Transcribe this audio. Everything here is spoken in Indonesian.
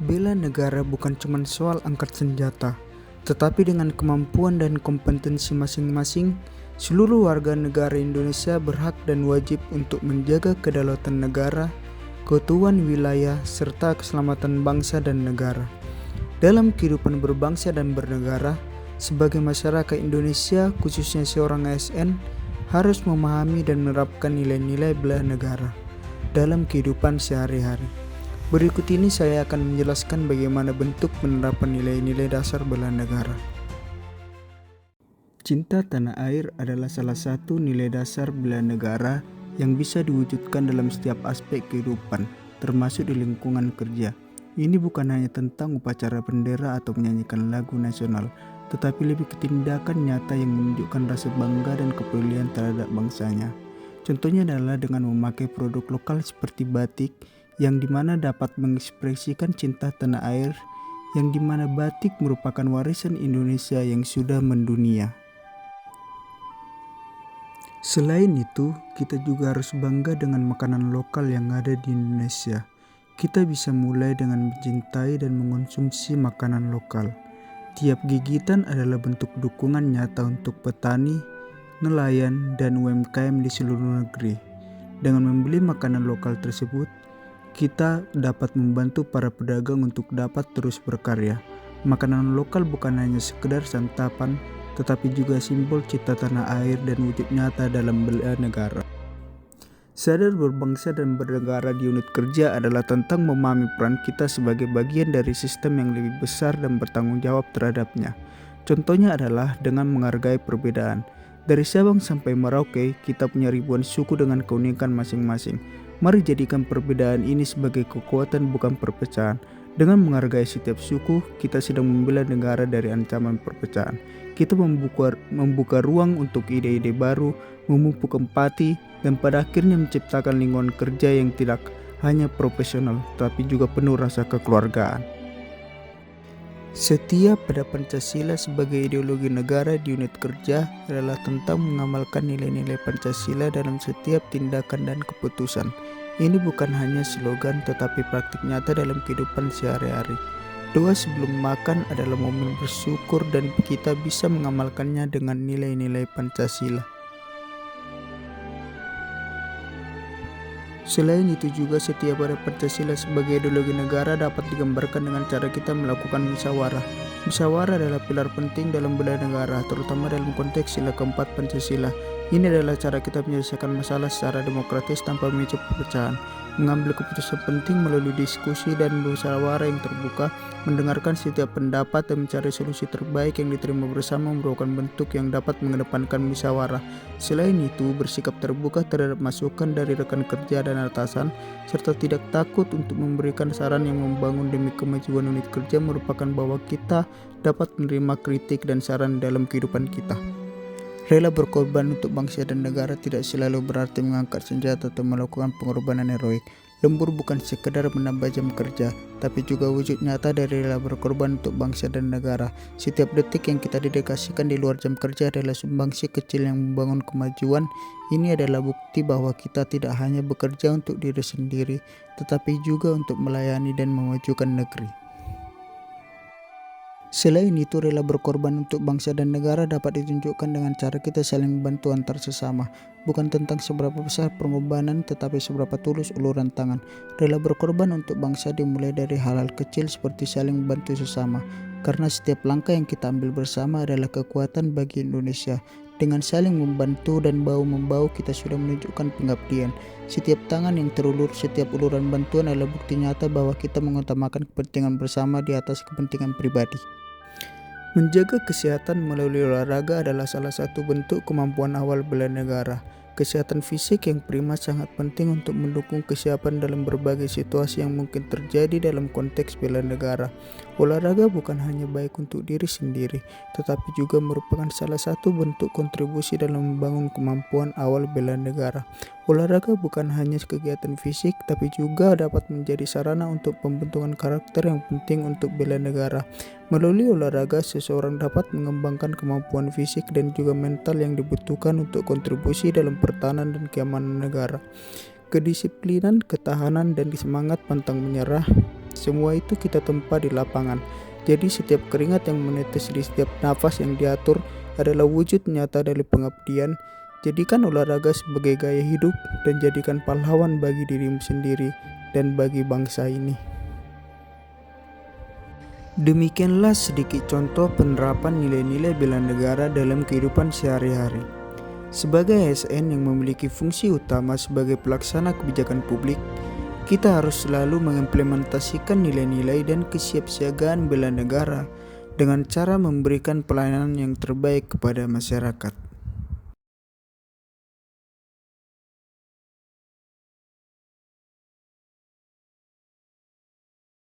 Bela negara bukan cuma soal angkat senjata, tetapi dengan kemampuan dan kompetensi masing-masing, seluruh warga negara Indonesia berhak dan wajib untuk menjaga kedaulatan negara, keutuhan wilayah, serta keselamatan bangsa dan negara. Dalam kehidupan berbangsa dan bernegara, sebagai masyarakat Indonesia, khususnya seorang ASN, harus memahami dan menerapkan nilai-nilai bela negara dalam kehidupan sehari-hari. Berikut ini saya akan menjelaskan bagaimana bentuk penerapan nilai-nilai dasar bela negara. Cinta tanah air adalah salah satu nilai dasar bela negara yang bisa diwujudkan dalam setiap aspek kehidupan, termasuk di lingkungan kerja. Ini bukan hanya tentang upacara bendera atau menyanyikan lagu nasional, tetapi lebih ke tindakan nyata yang menunjukkan rasa bangga dan kepedulian terhadap bangsanya. Contohnya adalah dengan memakai produk lokal seperti batik, yang dimana dapat mengekspresikan cinta tanah air, yang dimana batik merupakan warisan Indonesia yang sudah mendunia. Selain itu, kita juga harus bangga dengan makanan lokal yang ada di Indonesia. Kita bisa mulai dengan mencintai dan mengonsumsi makanan lokal. Tiap gigitan adalah bentuk dukungan nyata untuk petani, nelayan, dan UMKM di seluruh negeri. Dengan membeli makanan lokal tersebut, kita dapat membantu para pedagang untuk dapat terus berkarya. Makanan lokal bukan hanya sekedar santapan, tetapi juga simbol cita tanah air dan wujud nyata dalam bela negara. Sadar berbangsa dan bernegara di unit kerja adalah tentang memahami peran kita sebagai bagian dari sistem yang lebih besar dan bertanggung jawab terhadapnya. Contohnya adalah dengan menghargai perbedaan. Dari Sabang sampai Merauke, kita punya ribuan suku dengan keunikan masing-masing. Mari jadikan perbedaan ini sebagai kekuatan, bukan perpecahan. Dengan menghargai setiap suku, kita sedang membela negara dari ancaman perpecahan. Kita membuka ruang untuk ide-ide baru, memupuk empati, dan pada akhirnya menciptakan lingkungan kerja yang tidak hanya profesional, tapi juga penuh rasa kekeluargaan. Setia pada Pancasila sebagai ideologi negara di unit kerja adalah tentang mengamalkan nilai-nilai Pancasila dalam setiap tindakan dan keputusan. Ini bukan hanya slogan, tetapi praktik nyata dalam kehidupan sehari-hari. Doa sebelum makan adalah momen bersyukur dan kita bisa mengamalkannya dengan nilai-nilai Pancasila. Selain itu juga setia pada Pancasila sebagai ideologi negara dapat digambarkan dengan cara kita melakukan musyawarah. Musyawarah adalah pilar penting dalam bela negara, terutama dalam konteks sila keempat Pancasila. Ini adalah cara kita menyelesaikan masalah secara demokratis tanpa memicu perpecahan. Mengambil keputusan penting melalui diskusi dan musyawarah yang terbuka, mendengarkan setiap pendapat dan mencari solusi terbaik yang diterima bersama merupakan bentuk yang dapat mengedepankan musyawarah. Selain itu, bersikap terbuka terhadap masukan dari rekan kerja dan atasan, serta tidak takut untuk memberikan saran yang membangun demi kemajuan unit kerja merupakan bahwa kita dapat menerima kritik dan saran dalam kehidupan kita. Rela berkorban untuk bangsa dan negara tidak selalu berarti mengangkat senjata atau melakukan pengorbanan heroik. Lembur bukan sekedar menambah jam kerja, tapi juga wujud nyata dari rela berkorban untuk bangsa dan negara. Setiap detik yang kita dedikasikan di luar jam kerja adalah sumbangsi kecil yang membangun kemajuan. Ini adalah bukti bahwa kita tidak hanya bekerja untuk diri sendiri, tetapi juga untuk melayani dan memajukan negeri. Selain itu, rela berkorban untuk bangsa dan negara dapat ditunjukkan dengan cara kita saling membantu antar sesama. Bukan tentang seberapa besar pengorbanan, tetapi seberapa tulus uluran tangan. Rela berkorban untuk bangsa dimulai dari hal-hal kecil seperti saling membantu sesama. Karena setiap langkah yang kita ambil bersama adalah kekuatan bagi Indonesia. Dengan saling membantu dan bahu-membahu kita sudah menunjukkan pengabdian. Setiap tangan yang terulur, setiap uluran bantuan adalah bukti nyata bahwa kita mengutamakan kepentingan bersama di atas kepentingan pribadi. Menjaga kesehatan melalui olahraga adalah salah satu bentuk kemampuan awal bela negara. Kesehatan fisik yang prima sangat penting untuk mendukung kesiapan dalam berbagai situasi yang mungkin terjadi dalam konteks bela negara. Olahraga bukan hanya baik untuk diri sendiri, tetapi juga merupakan salah satu bentuk kontribusi dalam membangun kemampuan awal bela negara. Olahraga bukan hanya kegiatan fisik, tapi juga dapat menjadi sarana untuk pembentukan karakter yang penting untuk bela negara. Melalui olahraga, seseorang dapat mengembangkan kemampuan fisik dan juga mental yang dibutuhkan untuk kontribusi dalam pertahanan dan keamanan negara. Kedisiplinan, ketahanan, dan semangat pantang menyerah Semua itu kita tempa di lapangan. Jadi setiap keringat yang menetes di setiap nafas yang diatur adalah wujud nyata dari pengabdian. Jadikan olahraga sebagai gaya hidup dan jadikan pahlawan bagi dirimu sendiri dan bagi bangsa ini. Demikianlah sedikit contoh penerapan nilai-nilai bela negara dalam kehidupan sehari-hari. Sebagai ASN yang memiliki fungsi utama sebagai pelaksana kebijakan publik, kita harus selalu mengimplementasikan nilai-nilai dan kesiapsiagaan bela negara dengan cara memberikan pelayanan yang terbaik kepada masyarakat.